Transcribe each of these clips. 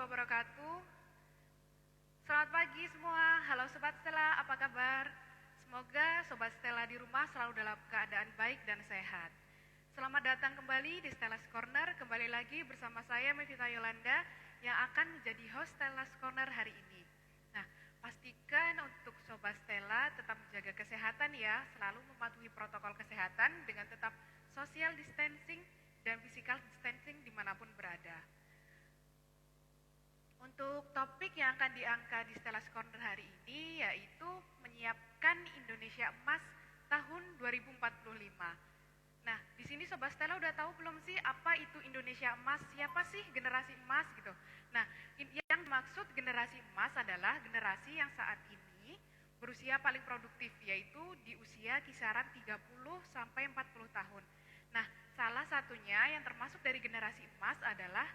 wabarakatuh. Selamat pagi semua. Halo Sobat Stella, apa kabar? Semoga Sobat Stella di rumah selalu dalam keadaan baik dan sehat. Selamat datang kembali di Stella's Corner. Kembali lagi bersama saya Mevita Yolanda yang akan menjadi host Stella's Corner hari ini. Nah, pastikan untuk Sobat Stella tetap menjaga kesehatan ya, selalu mematuhi protokol kesehatan dengan tetap social distancing dan physical distancing dimanapun berada. Untuk topik yang akan diangkat di Stella's Corner hari ini yaitu menyiapkan Indonesia Emas tahun 2045. Nah, di sini Sobat Stella udah tahu belum sih apa itu Indonesia Emas? Siapa sih generasi emas gitu? Nah, yang maksud generasi emas adalah generasi yang saat ini berusia paling produktif, yaitu di usia kisaran 30 sampai 40 tahun. Nah, salah satunya yang termasuk dari generasi emas adalah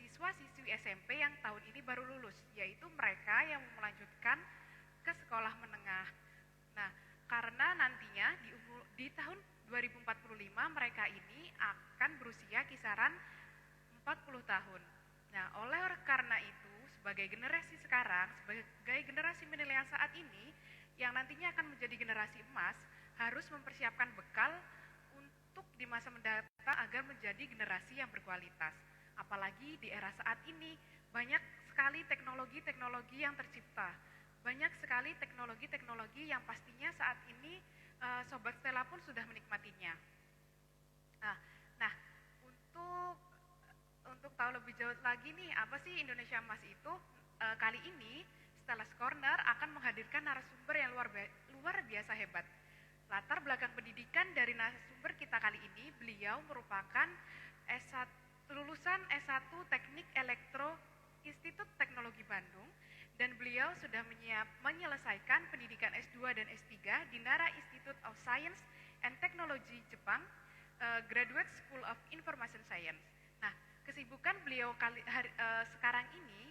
siswa-siswi SMP yang tahun ini baru lulus, yaitu mereka yang melanjutkan ke sekolah menengah. Nah, karena nantinya di tahun 2045 mereka ini akan berusia kisaran 40 tahun. Nah, oleh karena itu, sebagai generasi sekarang, sebagai generasi milenial saat ini, yang nantinya akan menjadi generasi emas, harus mempersiapkan bekal untuk di masa mendatang agar menjadi generasi yang berkualitas. Apalagi di era saat ini, banyak sekali teknologi-teknologi yang tercipta. Banyak sekali teknologi-teknologi yang pastinya saat ini Sobat Stella pun sudah menikmatinya. Nah, untuk tahu lebih jauh lagi nih, apa sih Indonesia Emas itu? Kali ini, Stella's Corner akan menghadirkan narasumber yang luar biasa hebat. Latar belakang pendidikan dari narasumber kita kali ini, beliau merupakan lulusan S1 Teknik Elektro Institut Teknologi Bandung, dan beliau sudah menyelesaikan pendidikan S2 dan S3 di Nara Institute of Science and Technology Jepang, Graduate School of Information Science. Nah, kesibukan beliau sekarang ini,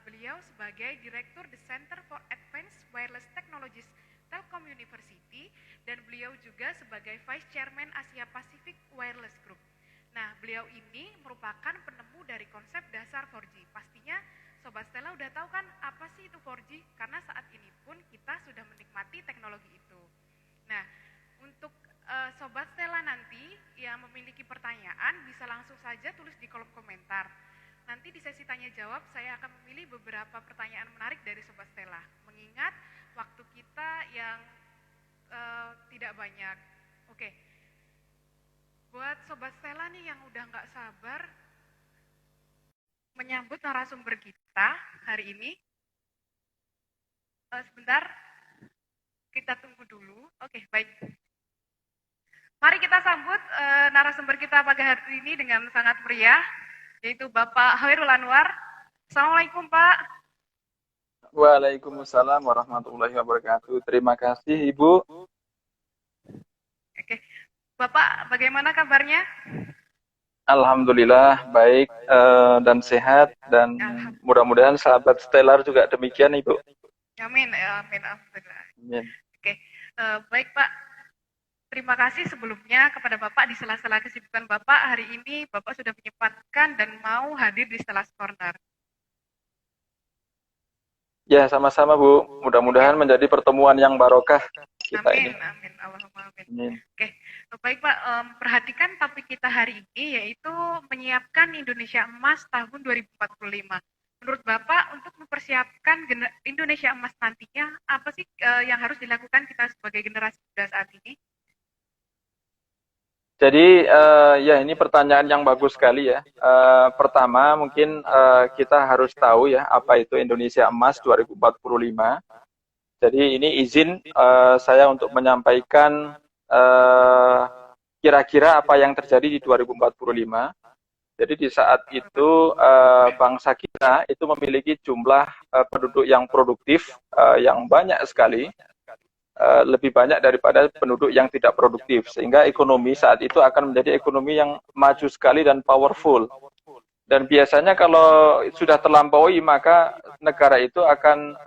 beliau sebagai Direktur The Center for Advanced Wireless Technologies Telkom University, dan beliau juga sebagai Vice Chairman Asia Pacific Wireless Group. Nah, beliau ini merupakan penemu dari konsep dasar 4G. Pastinya Sobat Stella udah tahu kan apa sih itu 4G? Karena saat ini pun kita sudah menikmati teknologi itu. Nah, untuk Sobat Stella nanti yang memiliki pertanyaan bisa langsung saja tulis di kolom komentar. Nanti di sesi tanya jawab saya akan memilih beberapa pertanyaan menarik dari Sobat Stella. Mengingat waktu kita yang tidak banyak. Oke. Buat Sobat Stella nih yang udah nggak sabar menyambut narasumber kita hari ini. Sebentar, kita tunggu dulu. Oke, baik. Mari kita sambut narasumber kita pagi hari ini dengan sangat meriah, yaitu Bapak Khairul Anwar. Assalamualaikum, Pak. Waalaikumsalam warahmatullahi wabarakatuh. Terima kasih, Ibu. Oke. Bapak, bagaimana kabarnya? Alhamdulillah baik dan sehat, dan mudah-mudahan sahabat Stellar juga demikian, Ibu. Amin, amin, alhamdulillah. Amin. Oke, baik Pak. Terima kasih sebelumnya kepada Bapak di sela-sela kesibukan Bapak hari ini. Bapak sudah menyempatkan dan mau hadir di Stella's Corner. Ya, sama-sama Bu. Mudah-mudahan menjadi pertemuan yang barokah kita amin, ini. Amin, Allahumma amin. Amin. Oke, baik Pak. Perhatikan topik kita hari ini yaitu menyiapkan Indonesia Emas tahun 2045. Menurut Bapak untuk mempersiapkan Indonesia Emas nantinya apa sih yang harus dilakukan kita sebagai generasi muda saat ini? Jadi ya ini pertanyaan yang bagus sekali ya. Pertama mungkin kita harus tahu ya apa itu Indonesia Emas 2045. Jadi ini izin saya untuk menyampaikan kira-kira apa yang terjadi di 2045. Jadi di saat itu bangsa kita itu memiliki jumlah penduduk yang produktif yang banyak sekali. Lebih banyak daripada penduduk yang tidak produktif, sehingga ekonomi saat itu akan menjadi ekonomi yang maju sekali dan powerful. Dan biasanya kalau sudah terlampaui, maka negara itu akan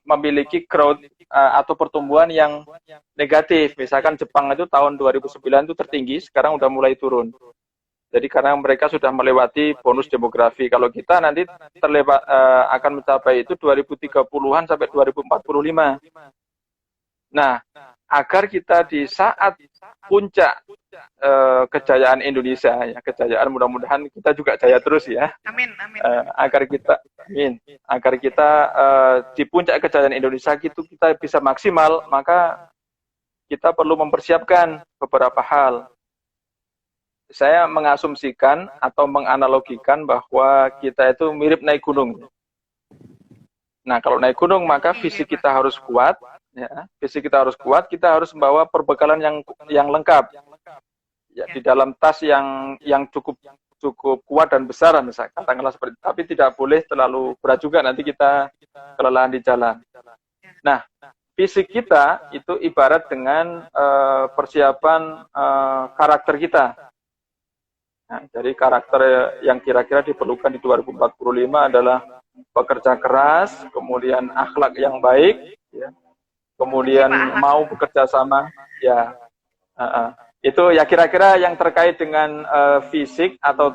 memiliki growth atau pertumbuhan yang negatif. Misalkan Jepang itu tahun 2009 itu tertinggi, sekarang udah mulai turun. Jadi karena mereka sudah melewati bonus demografi. Kalau kita nanti akan mencapai itu 2030-an sampai 2045. Nah, agar kita di saat puncak kejayaan Indonesia, ya kejayaan, mudah-mudahan kita juga jaya terus ya. Amin, amin. Agar kita di puncak kejayaan Indonesia itu kita bisa maksimal, maka kita perlu mempersiapkan beberapa hal. Saya mengasumsikan atau menganalogikan bahwa kita itu mirip naik gunung. Nah, kalau naik gunung maka fisik kita harus kuat, ya. Fisik kita harus kuat, kita harus membawa perbekalan yang lengkap. Ya, di dalam tas yang cukup kuat dan besar, misalnya katakanlah seperti itu. Tapi tidak boleh terlalu berat juga, nanti kita kelelahan di jalan. Nah, fisik kita itu ibarat dengan persiapan karakter kita. Nah, jadi karakter yang kira-kira diperlukan di 2045 adalah pekerja keras, kemudian akhlak yang baik, ya, kemudian mau bekerja sama, ya. Itu ya kira-kira yang terkait dengan fisik, atau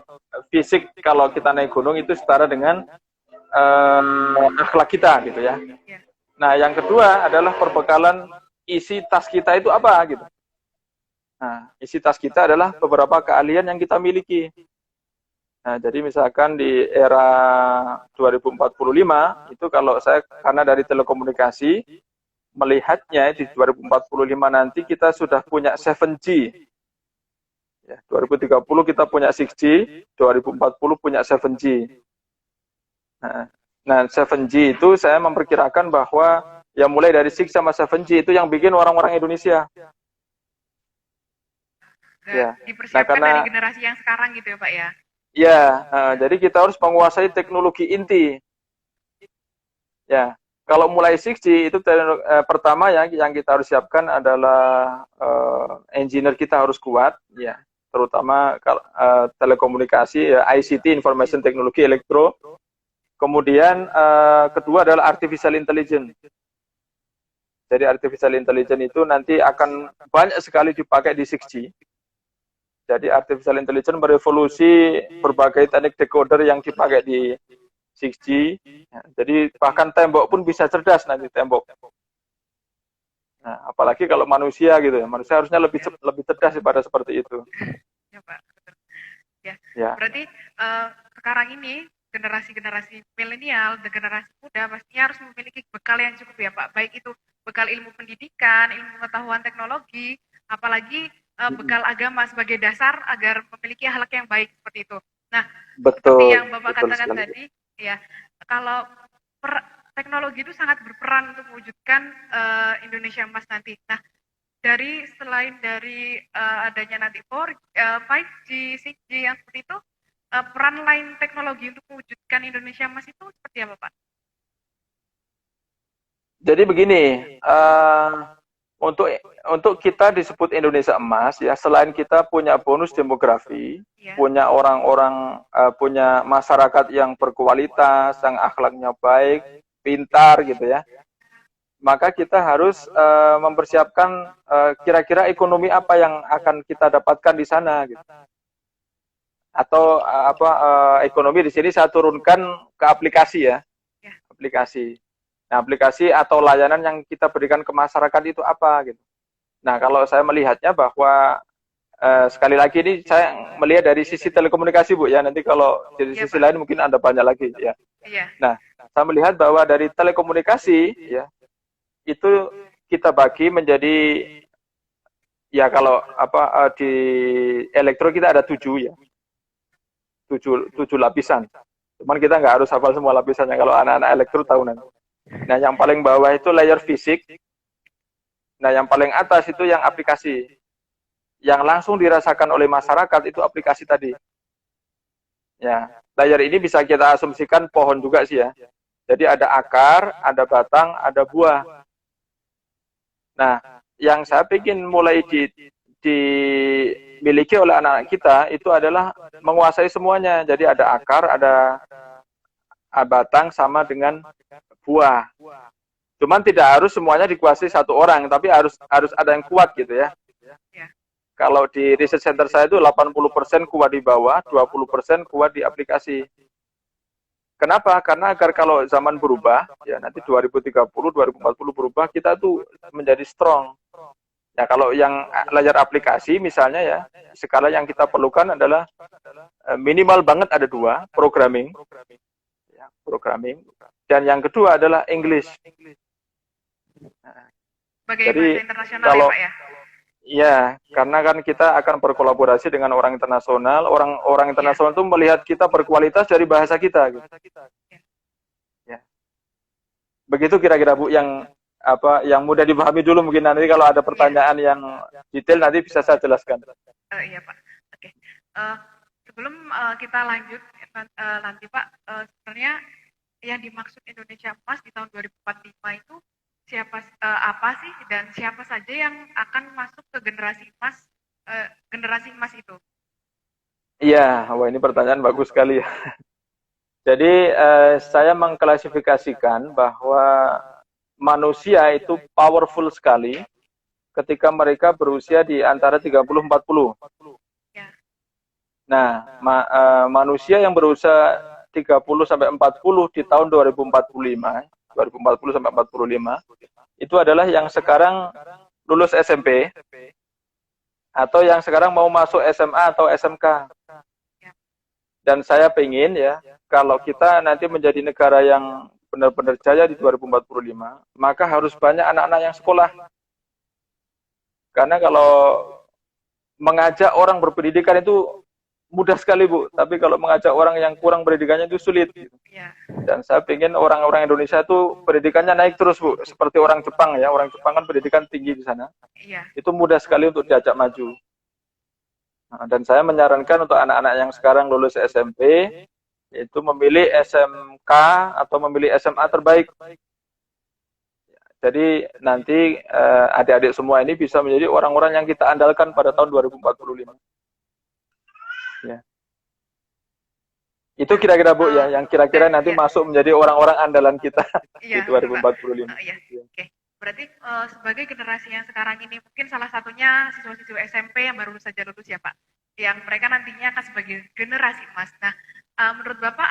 fisik kalau kita naik gunung itu setara dengan akhlak kita, gitu ya. Nah, yang kedua adalah perbekalan isi tas kita itu apa, gitu. Nah, isi tas kita adalah beberapa keahlian yang kita miliki. Nah, jadi misalkan di era 2045, itu kalau saya, karena dari telekomunikasi, melihatnya di 2045 nanti kita sudah punya 7G. Ya, 2030 kita punya 6G, 2040 punya 7G. Nah, 7G itu saya memperkirakan bahwa ya mulai dari 6 sama 7G itu yang bikin orang-orang Indonesia. Ya. Dipersiapkan dari generasi yang sekarang gitu ya Pak ya? Ya, jadi kita harus menguasai teknologi inti. Ya, kalau mulai 6G itu pertama ya yang kita harus siapkan adalah engineer kita harus kuat, ya, terutama telekomunikasi, ya, ICT, Information Technology, Elektro. Kemudian kedua adalah Artificial Intelligence. Jadi Artificial Intelligence itu nanti akan banyak sekali dipakai di 6G. Jadi Artificial Intelligence merevolusi berbagai teknik decoder yang dipakai di 6G. Ya, jadi bahkan tembok pun bisa cerdas nanti, tembok. Nah, apalagi kalau manusia gitu ya, manusia harusnya lebih cerdas daripada seperti itu. Ya Pak. Ya. Berarti sekarang ini generasi milenial dan generasi muda pastinya harus memiliki bekal yang cukup ya Pak. Baik itu bekal ilmu pendidikan, ilmu pengetahuan teknologi, apalagi bekal agama sebagai dasar agar memiliki akhlak yang baik seperti itu. Nah, betul, seperti yang Bapak katakan sekali tadi, ya kalau teknologi itu sangat berperan untuk mewujudkan Indonesia Emas nanti. Nah, selain dari adanya nanti 5G, 6G yang seperti itu, peran lain teknologi untuk mewujudkan Indonesia Emas itu seperti apa Pak? Jadi begini, untuk kita disebut Indonesia Emas ya, selain kita punya bonus demografi, punya orang-orang, punya masyarakat yang berkualitas, yang akhlaknya baik, pintar gitu ya, maka kita harus mempersiapkan kira-kira ekonomi apa yang akan kita dapatkan di sana gitu. Atau ekonomi di sini saya turunkan ke aplikasi ya. Aplikasi. Nah, aplikasi atau layanan yang kita berikan ke masyarakat itu apa gitu. Nah, kalau saya melihatnya bahwa sekali lagi ini saya melihat dari sisi telekomunikasi Bu ya. Nanti kalau dari sisi lain mungkin ada banyak lagi ya. Nah, saya melihat bahwa dari telekomunikasi ya itu kita bagi menjadi ya kalau di elektro kita ada 7 ya. 7 lapisan. Cuman kita nggak harus hafal semua lapisannya, kalau anak-anak elektro tahu nanti. Nah, yang paling bawah itu layer fisik. Nah, yang paling atas itu yang aplikasi. Yang langsung dirasakan oleh masyarakat itu aplikasi tadi. Ya, layer ini bisa kita asumsikan pohon juga sih ya. Jadi ada akar, ada batang, ada buah. Nah, yang saya pikir mulai dimiliki oleh anak-anak kita itu adalah menguasai semuanya. Jadi ada akar, ada batang sama dengan buah. Cuman tidak harus semuanya dikuasai satu orang, tapi harus ada yang kuat gitu ya. Kalau di research center saya itu 80% kuat di bawah, 20% kuat di aplikasi. Kenapa? Karena agar kalau zaman berubah, ya nanti 2030, 2040 berubah, kita tuh menjadi strong. Ya kalau yang layar aplikasi misalnya ya, skala yang kita perlukan adalah minimal banget ada 2, programming, ya, programming, dan yang kedua adalah English. Sebagai Jadi bahasa internasional kalau ya Pak ya? ya, karena kan kita akan berkolaborasi dengan orang internasional. Orang internasional itu melihat kita berkualitas dari bahasa kita. Gitu. Ya. Begitu kira-kira Bu yang yang mudah dipahami dulu, mungkin nanti kalau ada pertanyaan yang detail nanti bisa saya jelaskan. Iya Pak. Oke. Sebelum kita lanjut nanti Pak, sebenarnya yang dimaksud Indonesia Emas di tahun 2045 itu apa sih dan siapa saja yang akan masuk ke generasi emas itu? Iya, wah ini pertanyaan bagus sekali ya. Jadi saya mengklasifikasikan bahwa manusia itu powerful sekali ketika mereka berusia di antara 30-40. Ya. Nah, manusia yang berusia 30-40 di tahun 2040 sampai 45 itu adalah yang sekarang lulus SMP atau yang sekarang mau masuk SMA atau SMK. Dan saya pengen ya, kalau kita nanti menjadi negara yang benar-benar jaya di 2045, maka harus banyak anak-anak yang sekolah. Karena kalau mengajak orang berpendidikan itu mudah sekali Bu, tapi kalau mengajak orang yang kurang pendidikannya itu sulit. Dan saya pengen orang-orang Indonesia itu pendidikannya naik terus Bu, seperti orang Jepang ya, orang Jepang kan pendidikan tinggi di sana. Itu mudah sekali untuk diajak maju. Nah, dan saya menyarankan untuk anak-anak yang sekarang lulus SMP itu memilih SMK atau memilih SMA terbaik. Jadi nanti adik-adik semua ini bisa menjadi orang-orang yang kita andalkan pada tahun 2045. Ya. Itu kira-kira Bu ya, yang kira-kira nanti masuk menjadi orang-orang andalan kita di 2045. Oke. Berarti sebagai generasi yang sekarang ini mungkin salah satunya siswa-siswa SMP yang baru saja lulus ya Pak, yang mereka nantinya akan sebagai generasi emas. Nah, menurut Bapak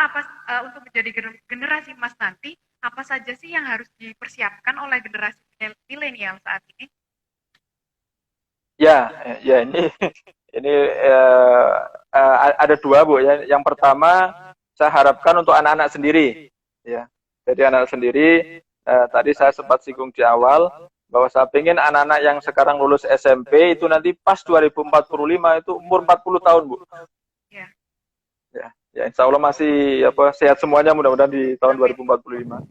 untuk menjadi generasi emas nanti apa saja sih yang harus dipersiapkan oleh generasi milenial saat ini? Ya ini ada 2 Bu ya. Yang pertama saya harapkan untuk anak-anak sendiri ya. Jadi anak sendiri tadi saya sempat singgung di awal bahwa saya ingin anak-anak yang sekarang lulus SMP itu nanti pas 2045 itu umur 40 tahun Bu. Ya insya Allah masih sehat semuanya mudah-mudahan di tahun 2045.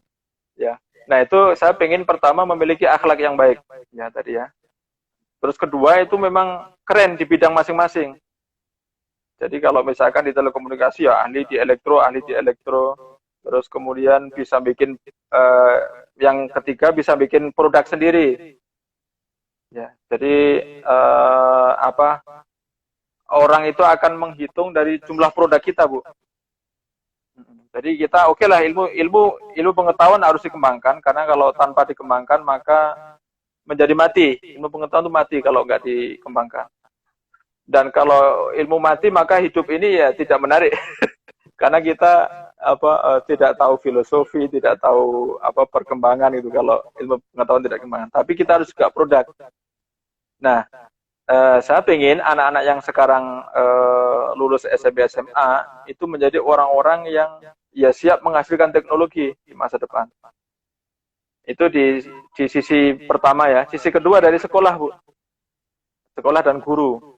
Ya. Nah itu saya ingin pertama memiliki akhlak yang baik ya tadi ya. Terus kedua itu memang keren di bidang masing-masing. Jadi kalau misalkan di telekomunikasi ya ahli di elektro, terus kemudian bisa bikin yang ketiga bisa bikin produk sendiri. Ya, jadi orang itu akan menghitung dari jumlah produk kita, Bu. Jadi kita lah ilmu pengetahuan harus dikembangkan karena kalau tanpa dikembangkan maka menjadi mati. Ilmu pengetahuan itu mati kalau nggak dikembangkan. Dan kalau ilmu mati maka hidup ini ya tidak menarik. Karena kita tidak tahu filosofi, tidak tahu perkembangan itu kalau ilmu pengetahuan tidak dikembangkan. Tapi kita harus juga produk. Nah, saya ingin anak-anak yang sekarang lulus SMP SMA itu menjadi orang-orang yang ya siap menghasilkan teknologi di masa depan. Itu di sisi pertama ya. Sisi kedua dari sekolah, Bu. Sekolah dan guru.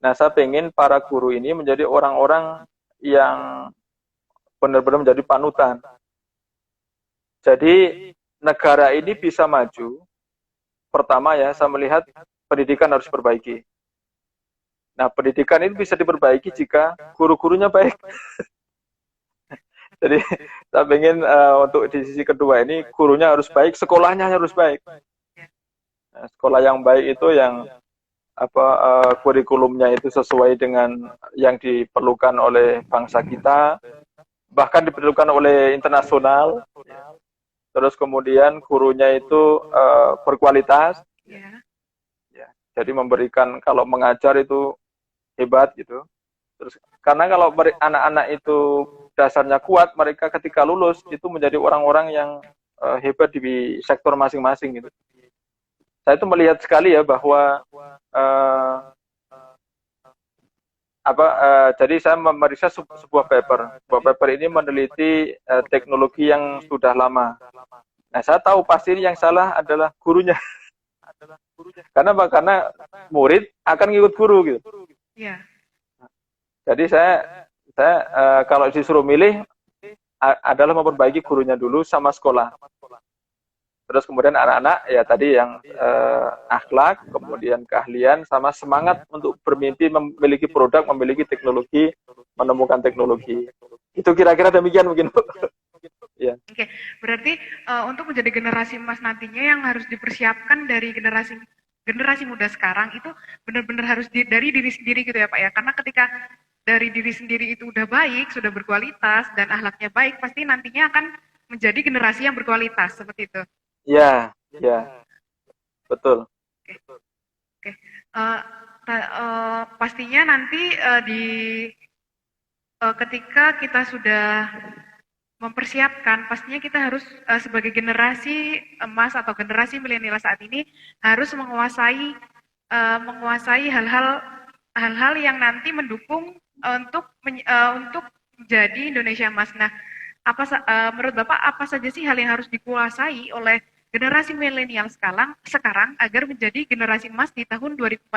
Nah, saya ingin para guru ini menjadi orang-orang yang benar-benar menjadi panutan. Jadi, negara ini bisa maju. Pertama ya, saya melihat pendidikan harus diperbaiki. Nah, pendidikan itu bisa diperbaiki jika guru-gurunya baik. Jadi saya ingin untuk di sisi kedua ini gurunya harus baik, sekolahnya harus baik. Nah, sekolah yang baik itu yang kurikulumnya itu sesuai dengan yang diperlukan oleh bangsa kita, bahkan diperlukan oleh internasional. Terus kemudian gurunya itu berkualitas. Jadi memberikan, kalau mengajar itu hebat gitu. Terus karena kalau anak-anak itu dasarnya kuat, mereka ketika lulus itu menjadi orang-orang yang hebat di sektor masing-masing gitu. Saya itu melihat sekali ya bahwa uh, jadi saya memeriksa sebuah paper. Sebuah paper ini meneliti teknologi yang sudah lama. Nah, saya tahu pasti yang salah adalah gurunya. Karena apa? Karena murid akan ngikut guru gitu. Iya. Jadi saya kalau disuruh milih adalah memperbaiki gurunya dulu sama sekolah. Terus kemudian anak-anak ya tadi yang akhlak, kemudian keahlian sama semangat untuk bermimpi memiliki produk, memiliki teknologi, menemukan teknologi. Itu kira-kira demikian mungkin, Bu. Ya. Oke, berarti untuk menjadi generasi emas nantinya yang harus dipersiapkan dari generasi muda sekarang itu benar-benar harus dari diri sendiri gitu ya Pak ya. Karena ketika dari diri sendiri itu udah baik, sudah berkualitas dan akhlaknya baik, pasti nantinya akan menjadi generasi yang berkualitas seperti itu. Ya, betul. Oke. Pastinya nanti ketika kita sudah mempersiapkan, pastinya kita harus sebagai generasi emas atau generasi milenial saat ini harus menguasai hal-hal yang nanti mendukung untuk menjadi Indonesia emas. Nah, menurut Bapak apa saja sih hal yang harus dikuasai oleh generasi milenial sekarang agar menjadi generasi emas di tahun 2045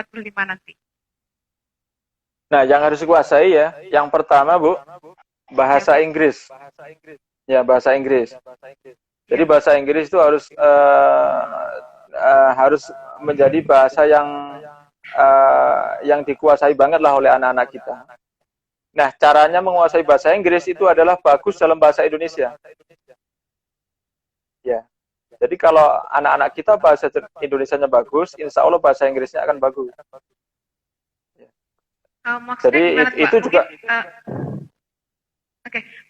nanti? Nah, yang harus dikuasai ya, yang pertama Bu, bahasa Inggris. Ya, bahasa Inggris. Jadi bahasa Inggris itu harus menjadi bahasa yang dikuasai banget lah oleh anak-anak kita. Nah, caranya menguasai bahasa Inggris itu adalah bagus dalam bahasa Indonesia. Ya. Jadi kalau anak-anak kita bahasa Indonesianya bagus, insya Allah bahasa Inggrisnya akan bagus. Jadi gimana, itu Pak? Juga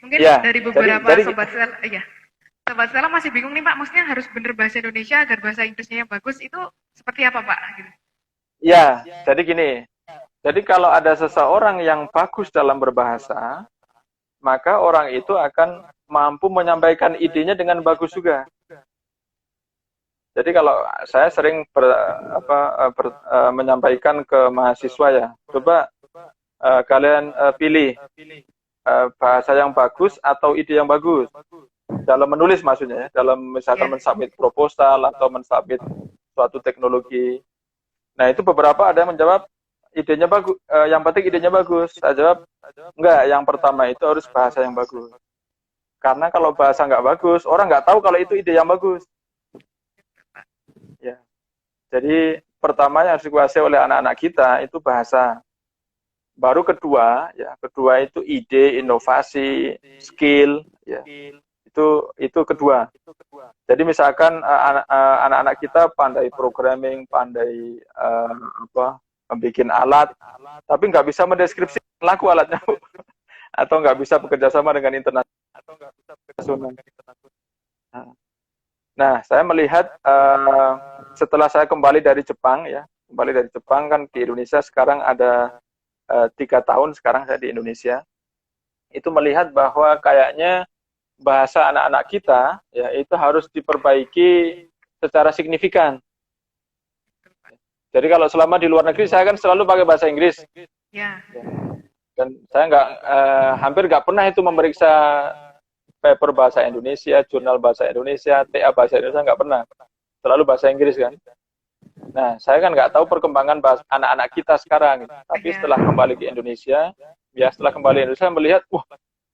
mungkin ya, dari beberapa sobat Stella masih bingung nih Pak, maksudnya harus benar bahasa Indonesia agar bahasa Inggrisnya yang bagus, itu seperti apa Pak? Gitu. Ya, jadi gini, jadi kalau ada seseorang yang bagus dalam berbahasa, maka orang itu akan mampu menyampaikan idenya dengan bagus juga. Jadi kalau saya sering menyampaikan ke mahasiswa ya, coba kalian pilih bahasa yang bagus atau ide yang bagus dalam menulis maksudnya ya, dalam misalkan mensubmit proposal atau mensubmit suatu teknologi. Nah itu beberapa ada yang menjawab idenya bagus, yang penting idenya bagus. Saya jawab enggak, yang pertama itu harus bahasa yang bagus. Karena kalau bahasa nggak bagus, orang nggak tahu kalau itu ide yang bagus. Ya, jadi pertama yang harus dikuasai oleh anak-anak kita itu bahasa. Baru kedua itu ide, inovasi, skill, ya. Itu kedua. Jadi misalkan anak-anak kita pandai programming, pandai membuat alat, tapi nggak bisa mendeskripsikan laku alatnya, atau nggak bisa bekerja sama dengan internasional. Nah, saya melihat setelah saya kembali dari Jepang kan di Indonesia sekarang ada 3 tahun sekarang saya di Indonesia, itu melihat bahwa kayaknya bahasa anak-anak kita ya itu harus diperbaiki secara signifikan. Jadi kalau selama di luar negeri saya kan selalu pakai bahasa Inggris. Ya. Dan saya hampir nggak pernah itu memeriksa paper bahasa Indonesia, jurnal bahasa Indonesia, TA bahasa Indonesia, nggak pernah. Selalu bahasa Inggris kan. Nah, saya kan nggak tahu perkembangan anak-anak kita sekarang. Tapi setelah kembali ke Indonesia, saya melihat,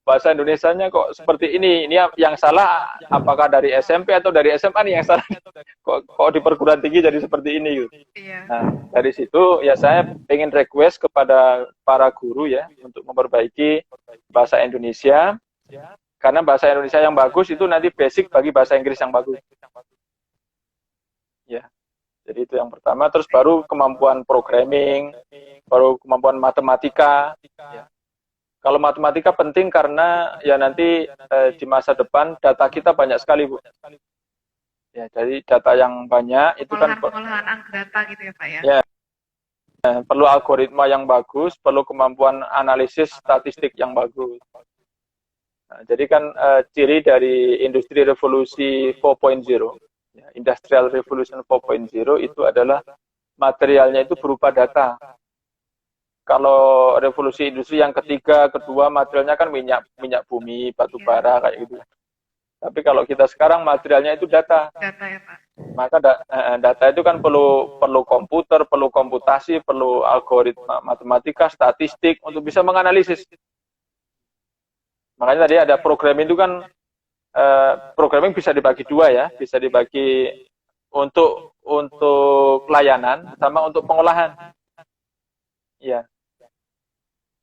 bahasa Indonesianya kok seperti ini. Ini yang salah, apakah dari SMP atau dari SMA nih yang salah? Kok di perguruan tinggi jadi seperti ini? Gitu. Nah, dari situ ya saya ingin request kepada para guru ya untuk memperbaiki bahasa Indonesia. Karena bahasa Indonesia yang bagus itu nanti basic bagi bahasa Inggris yang bagus. Ya, jadi itu yang pertama. Terus baru kemampuan programming, baru kemampuan matematika. Ya. Kalau matematika penting karena ya nanti di masa depan data kita banyak sekali, Bu. Ya, jadi data yang banyak itu kan pengolahan data gitu ya, Pak ya. Ya, perlu algoritma yang bagus, perlu kemampuan analisis statistik yang bagus. Nah, jadi kan ciri dari industri revolusi 4.0, ya, Industrial Revolution 4.0 itu adalah materialnya itu berupa data. Kalau revolusi industri yang ketiga, kedua, materialnya kan minyak bumi, batu bara kayak gitu. Tapi kalau kita sekarang materialnya itu data. Data ya Pak. Maka data itu kan perlu komputer, perlu komputasi, perlu algoritma matematika, statistik untuk bisa menganalisis. Makanya tadi ada programming itu kan programming bisa dibagi dua ya, bisa dibagi untuk layanan sama untuk pengolahan. Ya.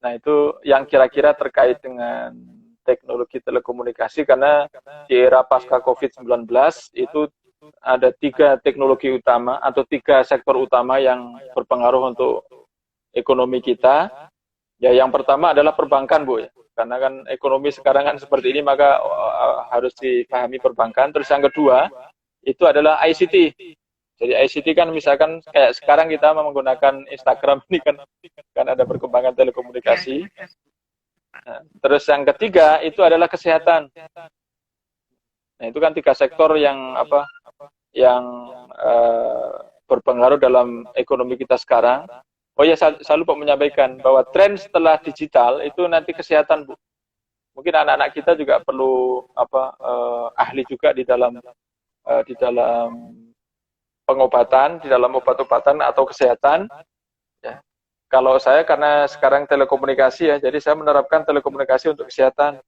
Nah, itu yang kira-kira terkait dengan teknologi telekomunikasi, karena di era pasca COVID-19 itu ada 3 teknologi utama atau 3 sektor utama yang berpengaruh untuk ekonomi kita. Ya, yang pertama adalah perbankan, Bu. Karena kan ekonomi sekarang kan seperti ini, maka harus dipahami perbankan. Terus yang kedua, itu adalah ICT. Jadi ICT kan misalkan kayak sekarang kita menggunakan Instagram ini kan ada perkembangan telekomunikasi. Nah, terus yang ketiga itu adalah kesehatan. Nah, itu kan 3 sektor yang berpengaruh dalam ekonomi kita sekarang. Oh ya, saya lupa menyampaikan bahwa tren setelah digital itu nanti kesehatan, Bu. Mungkin anak-anak kita juga perlu ahli juga di dalam pengobatan, di dalam obat-obatan atau kesehatan. Ya. Kalau saya karena sekarang telekomunikasi ya, jadi saya menerapkan telekomunikasi untuk kesehatan.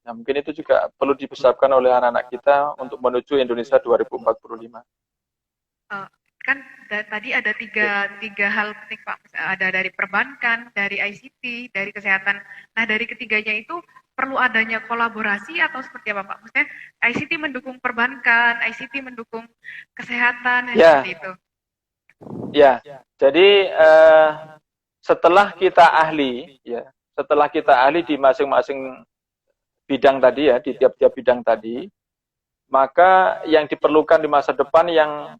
Nah, mungkin itu juga perlu dibesarkan oleh anak-anak kita untuk menuju Indonesia 2045. Kan tadi ada tiga hal penting Pak. Ada dari perbankan, dari ICT, dari kesehatan. Nah, dari ketiganya itu perlu adanya kolaborasi atau seperti apa Pak? Maksudnya ICT mendukung perbankan, ICT mendukung kesehatan, ya, seperti itu. Ya, jadi setelah kita ahli di masing-masing bidang tadi ya, di tiap-tiap bidang tadi, maka yang diperlukan di masa depan yang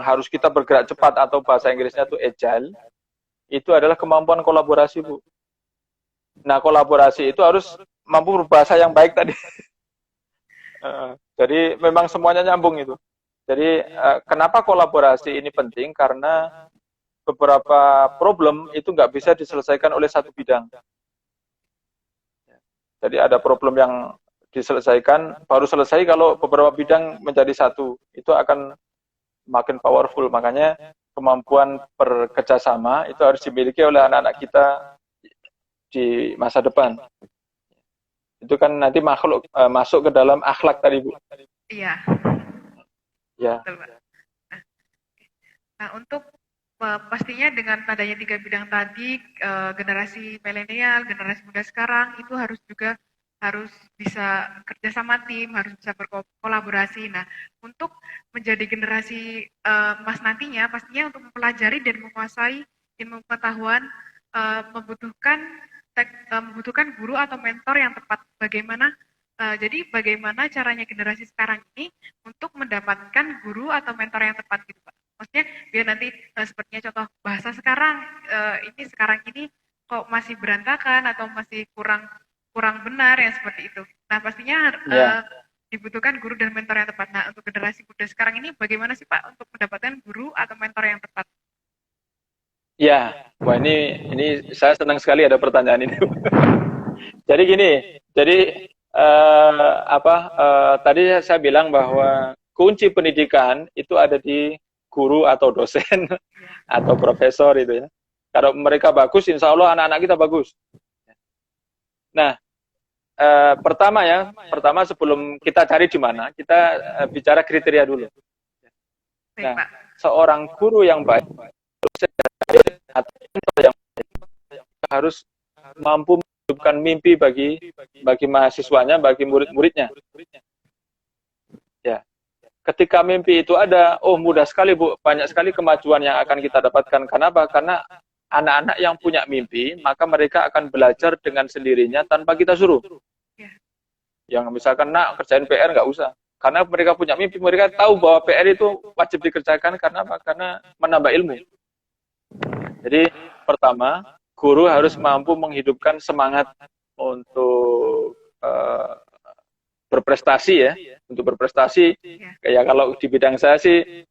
harus kita bergerak cepat atau bahasa Inggrisnya itu agile, itu adalah kemampuan kolaborasi, Bu. Nah, kolaborasi itu harus mampu berbahasa yang baik tadi. Jadi memang semuanya nyambung itu. Jadi kenapa kolaborasi ini penting? Karena beberapa problem itu nggak bisa diselesaikan oleh satu bidang. Jadi ada problem yang diselesaikan, baru selesai kalau beberapa bidang menjadi satu. Itu akan makin powerful. Makanya kemampuan bekerjasama itu harus dimiliki oleh anak-anak kita di masa depan. Itu kan nanti masuk ke dalam akhlak tadi, Bu. Iya. Ya. Nah, untuk pastinya dengan adanya 3 bidang tadi, generasi milenial, generasi muda sekarang itu harus bisa kerja sama tim, harus bisa berkolaborasi. Nah, untuk menjadi generasi emas nantinya, pastinya untuk mempelajari dan menguasai ilmu pengetahuan membutuhkan guru atau mentor yang tepat. Jadi bagaimana caranya generasi sekarang ini untuk mendapatkan guru atau mentor yang tepat gitu Pak? Maksudnya biar nanti sepertinya contoh bahasa sekarang ini kok masih berantakan atau masih kurang benar yang seperti itu. Nah, pastinya dibutuhkan guru dan mentor yang tepat. Nah, untuk generasi muda sekarang ini bagaimana sih Pak untuk mendapatkan guru atau mentor yang tepat? Ya, wah ini saya senang sekali ada pertanyaan ini. Jadi gini, tadi saya bilang bahwa kunci pendidikan itu ada di guru atau dosen atau profesor itu ya. Kalau mereka bagus, insya Allah anak-anak kita bagus. Nah, pertama sebelum kita cari di mana, kita bicara kriteria dulu. Nah, seorang guru yang baik yang harus mampu menghidupkan mimpi bagi mahasiswanya, bagi murid-muridnya. Ya, ketika mimpi itu ada, mudah sekali Bu, banyak sekali kemajuan yang akan kita dapatkan. Kenapa? Karena anak-anak yang punya mimpi, maka mereka akan belajar dengan sendirinya tanpa kita suruh. Yang misalkan nak kerjain PR nggak usah, Karena mereka punya mimpi, mereka tahu bahwa PR itu wajib dikerjakan karena apa? Karena menambah ilmu. Jadi pertama, guru harus mampu menghidupkan semangat untuk berprestasi ya, untuk berprestasi. Kayak kalau di bidang saya sih,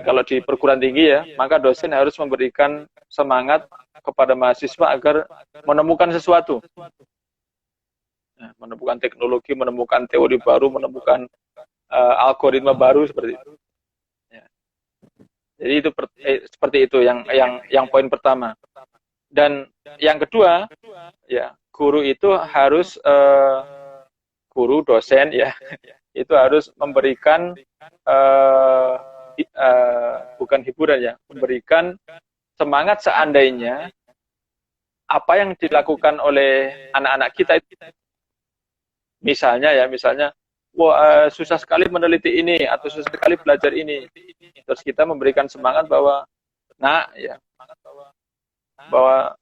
kalau di perguruan tinggi ya, maka dosen harus memberikan semangat kepada mahasiswa agar menemukan sesuatu. Nah, menemukan teknologi, menemukan teori baru, menemukan algoritma baru seperti itu. Ya. Jadi itu seperti itu yang poin pertama. Dan yang kedua, ya guru itu harus guru dosen ya itu harus memberikan bukan hiburan ya, memberikan semangat seandainya apa yang dilakukan oleh anak-anak kita itu, misalnya wah susah sekali meneliti ini atau susah sekali belajar ini, terus kita memberikan semangat bahwa bahwa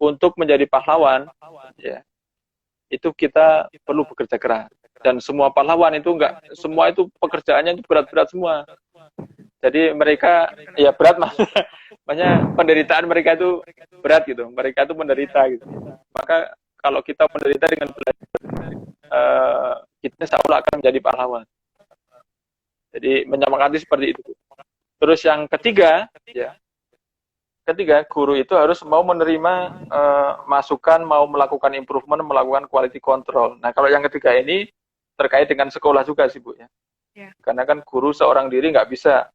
untuk menjadi pahlawan ya itu kita perlu bekerja keras, dan semua pahlawan itu semua itu pekerjaannya itu berat-berat semua. Jadi mereka ya berat makanya penderitaan mereka itu berat gitu, mereka itu menderita gitu. Maka kalau kita menderita dengan belajar, kita insya Allah akan menjadi pahlawan. Jadi menyemangati seperti itu. Terus yang ketiga, guru itu harus mau menerima masukan, mau melakukan improvement, melakukan quality control. Nah, kalau yang ketiga ini terkait dengan sekolah juga sih, Bu ya. Karena kan guru seorang diri nggak bisa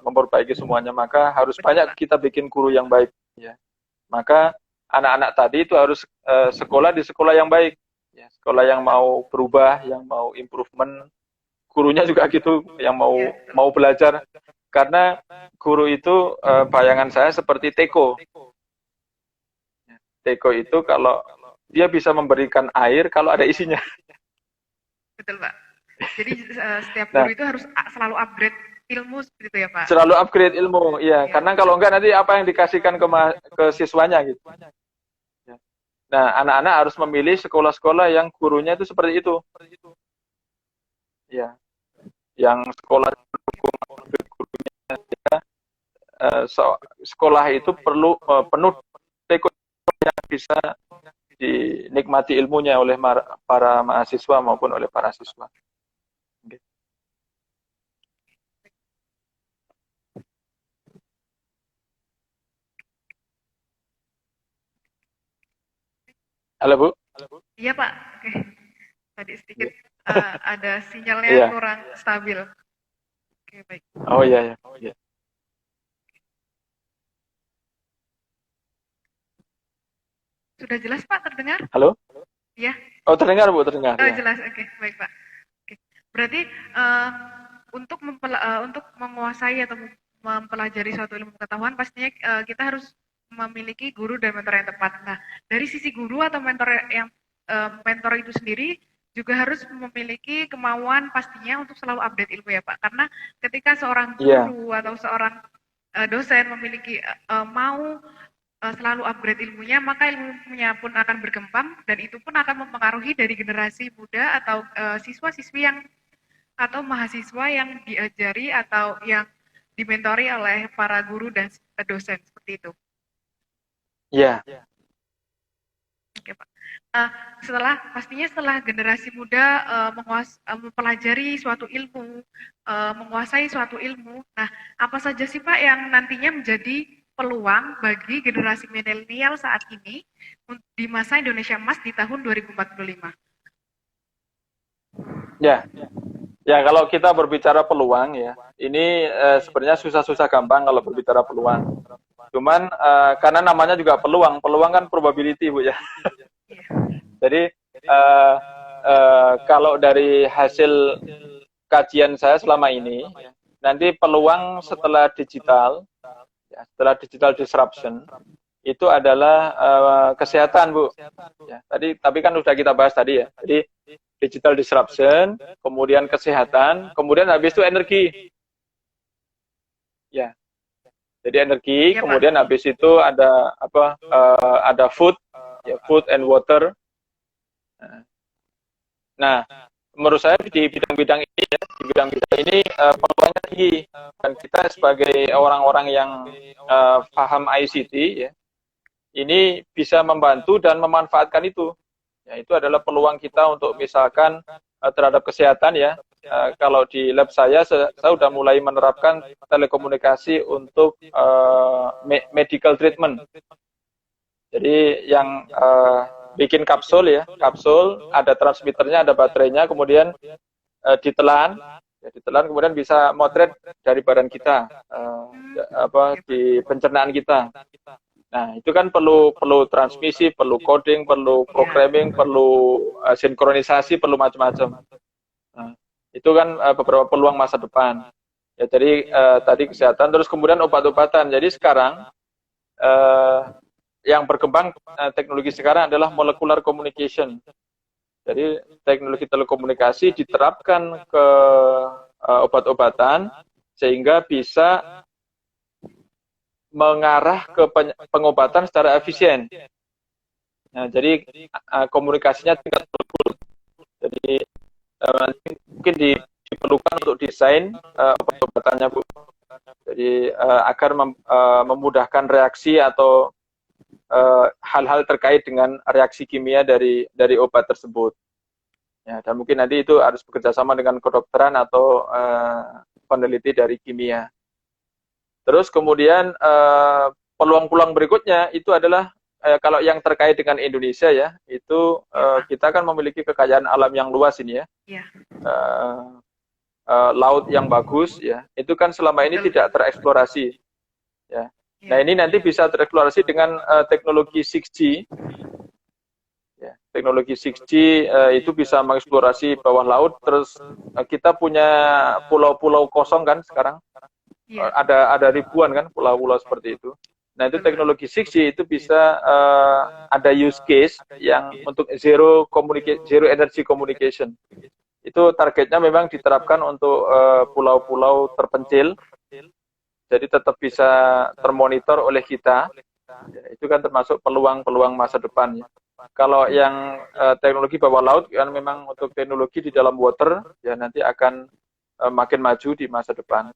memperbaiki semuanya, maka harus banyak kita bikin guru yang baik ya. Maka anak-anak tadi itu harus sekolah di sekolah yang baik ya, sekolah yang mau berubah, yang mau improvement, gurunya juga gitu yang mau belajar. Karena guru itu bayangan saya seperti teko. Teko itu kalau dia bisa memberikan air kalau ada isinya. Betul, Pak. Jadi setiap guru itu harus selalu upgrade ilmu seperti itu ya, Pak? Selalu upgrade ilmu, iya. Karena kalau enggak nanti apa yang dikasihkan ke siswanya gitu. Nah, anak-anak harus memilih sekolah-sekolah yang gurunya itu seperti itu. Ya. Yang sekolah sekolah itu perlu penuh teko yang bisa dinikmati ilmunya oleh para mahasiswa maupun oleh para siswa. Okay. Halo Bu? Iya Pak. Oke. Tadi sedikit ada sinyalnya kurang stabil. Oke, baik. Oh iya. Sudah jelas Pak, terdengar? Halo? Iya. Oh terdengar Bu, terdengar. Oh jelas, oke, baik Pak. Oke. Berarti untuk menguasai atau mempelajari suatu ilmu pengetahuan, pastinya kita harus memiliki guru dan mentor yang tepat. Nah, dari sisi guru atau mentor mentor itu sendiri juga harus memiliki kemauan pastinya untuk selalu update ilmu ya Pak. Karena ketika seorang guru atau seorang dosen memiliki mau selalu upgrade ilmunya, maka ilmunya pun akan berkembang dan itu pun akan mempengaruhi dari generasi muda atau siswa-siswi yang atau mahasiswa yang diajari atau yang dimentori oleh para guru dan dosen seperti itu. Iya. Oke Pak. Pastinya setelah generasi muda mempelajari suatu ilmu, menguasai suatu ilmu, nah apa saja sih Pak yang nantinya menjadi peluang bagi generasi milenial saat ini di masa Indonesia Emas di tahun 2045? Ya kalau kita berbicara peluang ya, ini sebenarnya susah-susah gampang kalau berbicara peluang. Cuman karena namanya juga peluang kan probability Bu ya. Jadi kalau dari hasil kajian saya selama ini, nanti peluang setelah digital disruption itu adalah kesehatan Bu. Ya, tapi kan sudah kita bahas tadi ya. Jadi digital disruption, kemudian kesehatan, kemudian habis itu energi. Ya. Jadi energi, kemudian habis itu ada ada food and water. Nah, menurut saya di bidang-bidang ini ya, di bidang-bidang ini peluangnya tinggi, dan kita sebagai orang-orang yang paham ICT ya, ini bisa membantu dan memanfaatkan itu. Ya, itu adalah peluang kita untuk misalkan terhadap kesehatan ya. Kalau di lab saya sudah mulai menerapkan telekomunikasi untuk medical treatment. Jadi yang bikin kapsul ya, kapsul ada transmitternya, ada baterainya, kemudian ditelan, ya, ditelan kemudian bisa motret dari badan kita, di pencernaan kita. Nah, itu kan perlu transmisi, perlu coding, perlu programming, perlu sinkronisasi, perlu macam-macam. Nah, itu kan beberapa peluang masa depan. Ya, jadi tadi kesehatan, terus kemudian obat-obatan. Jadi sekarang yang berkembang teknologi sekarang adalah molecular communication. Jadi teknologi telekomunikasi diterapkan ke obat-obatan sehingga bisa mengarah ke pengobatan secara efisien. Nah, jadi komunikasinya tingkat molekul. Jadi mungkin diperlukan untuk desain obat-obatannya, Bu. Jadi agar memudahkan reaksi atau hal-hal terkait dengan reaksi kimia dari obat tersebut. Ya, dan mungkin nanti itu harus bekerjasama dengan kedokteran atau peneliti dari kimia. Terus kemudian peluang-peluang berikutnya itu adalah kalau yang terkait dengan Indonesia ya, itu kita kan memiliki kekayaan alam yang luas ini ya. Ya. Laut yang bagus ya, itu kan selama ini tidak tereksplorasi. Ya. Nah, ini nanti bisa tereksplorasi dengan teknologi 6G. Ya, teknologi 6G itu bisa mengeksplorasi bawah laut. Terus kita punya pulau-pulau kosong kan sekarang. Ya. Ada ribuan kan pulau-pulau seperti itu. Nah, itu teknologi 6G itu bisa ada use case yang untuk zero energy communication. Itu targetnya memang diterapkan untuk pulau-pulau terpencil. Jadi tetap bisa termonitor oleh kita. Ya, itu kan termasuk peluang-peluang masa depan. Ya. Kalau yang teknologi bawah laut kan memang untuk teknologi di dalam water ya nanti akan makin maju di masa depan.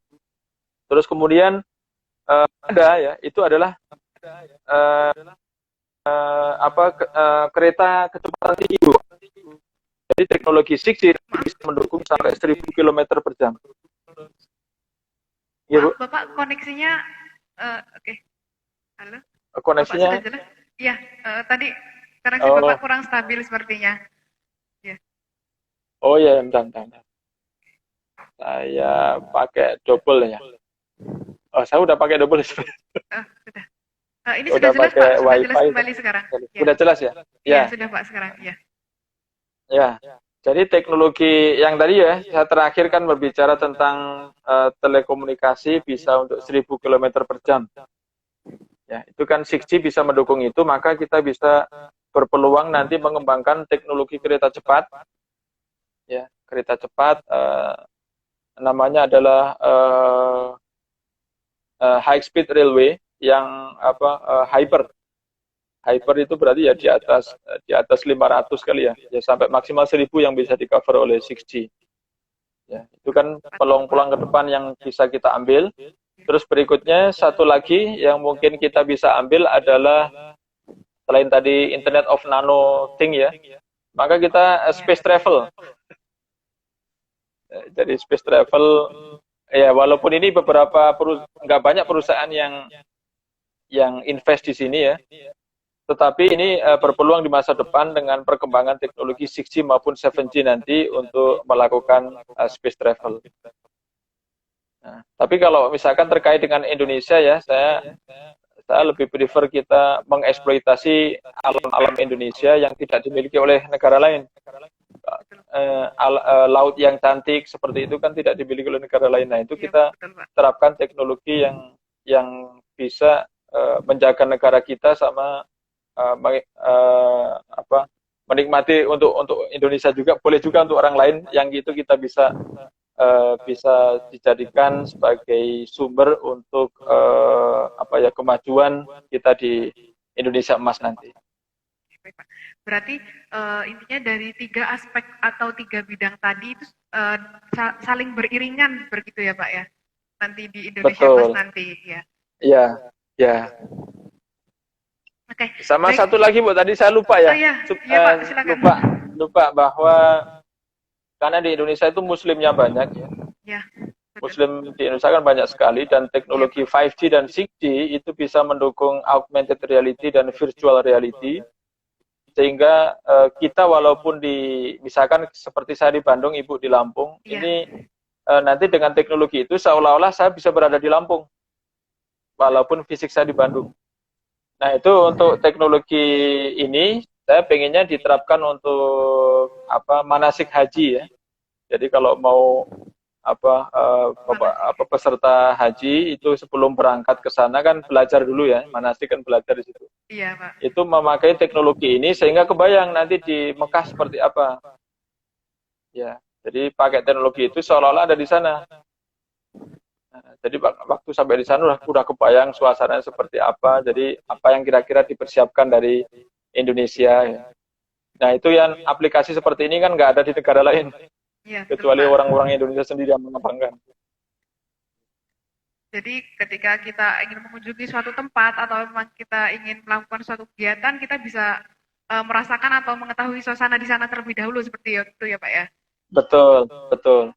Terus kemudian ada ya itu adalah kereta kecepatan tinggi. Jadi teknologi 6G bisa mendukung sampai 1000 km per jam. Ya, Bu. Bapak koneksinya oke. Halo. Koneksinya? Iya, tadi sekarang sih Bapak kurang stabil sepertinya. Ya. Oh ya, bentar. Saya pakai double ya. Oh, saya udah pakai double. Sudah. Ini sudah jelas Pak, sudah jelas kembali sekarang. Sudah jelas ya? Ya, sudah Pak sekarang, ya. Ya. Jadi teknologi yang tadi ya, saya terakhir kan berbicara tentang telekomunikasi bisa untuk 1000 km per jam. Ya, itu kan 6G bisa mendukung itu, maka kita bisa berpeluang nanti mengembangkan teknologi kereta cepat. Ya, kereta cepat namanya adalah high speed railway yang hyper. Hyper itu berarti ya di atas 500 kali ya sampai maksimal 1000 yang bisa di cover oleh 6G. Ya, itu kan peluang-peluang ke depan yang bisa kita ambil. Terus berikutnya satu lagi yang mungkin kita bisa ambil adalah selain tadi Internet of Nano Thing ya, maka kita space travel. Jadi space travel ya walaupun ini nggak banyak perusahaan yang invest di sini ya. Tetapi ini berpeluang di masa depan dengan perkembangan teknologi 6G maupun 7G nanti untuk melakukan space travel. Nah, tapi kalau misalkan terkait dengan Indonesia ya, saya lebih prefer kita mengeksploitasi alam-alam Indonesia yang tidak dimiliki oleh negara lain. Laut yang cantik seperti itu kan tidak dimiliki oleh negara lain. Nah, itu kita terapkan teknologi yang bisa menjaga negara kita sama menikmati untuk Indonesia juga, boleh juga untuk orang lain yang itu kita bisa dijadikan sebagai sumber untuk kemajuan kita di Indonesia emas nanti. Baik, Pak. Berarti intinya dari 3 aspek atau 3 bidang tadi itu saling beriringan begitu ya Pak ya? Nanti di Indonesia Mas Betul. nanti ya. Ya, ya. Oke, Sama baik. satu lagi Bu, tadi saya lupa Oh ya. iya, iya Pak, silakan. Lupa bahwa karena di Indonesia itu muslimnya banyak ya. Ya, betul. Muslim di Indonesia kan banyak sekali dan teknologi 5G dan 6G itu bisa mendukung augmented reality dan virtual reality sehingga kita walaupun misalkan seperti saya di Bandung, Ibu di Lampung, ini nanti dengan teknologi itu seolah-olah saya bisa berada di Lampung walaupun fisik saya di Bandung. Nah itu untuk teknologi ini saya pengennya diterapkan untuk manasik haji ya. Jadi kalau mau peserta haji itu sebelum berangkat ke sana kan belajar dulu ya, manasik kan belajar di situ. Iya, Pak. Itu memakai teknologi ini sehingga kebayang nanti di Mekah seperti apa. Ya, jadi pakai teknologi itu seolah-olah ada di sana. Nah, jadi waktu sampai di sana udah kebayang suasananya seperti apa. Jadi apa yang kira-kira dipersiapkan dari Indonesia. Ya. Nah itu yang aplikasi seperti ini kan nggak ada di negara lain. Ya, kecuali orang-orang Indonesia sendiri yang mengembangkan. Jadi ketika kita ingin mengunjungi suatu tempat atau memang kita ingin melakukan suatu kegiatan, kita bisa merasakan atau mengetahui suasana di sana terlebih dahulu seperti itu ya Pak ya? Betul, betul.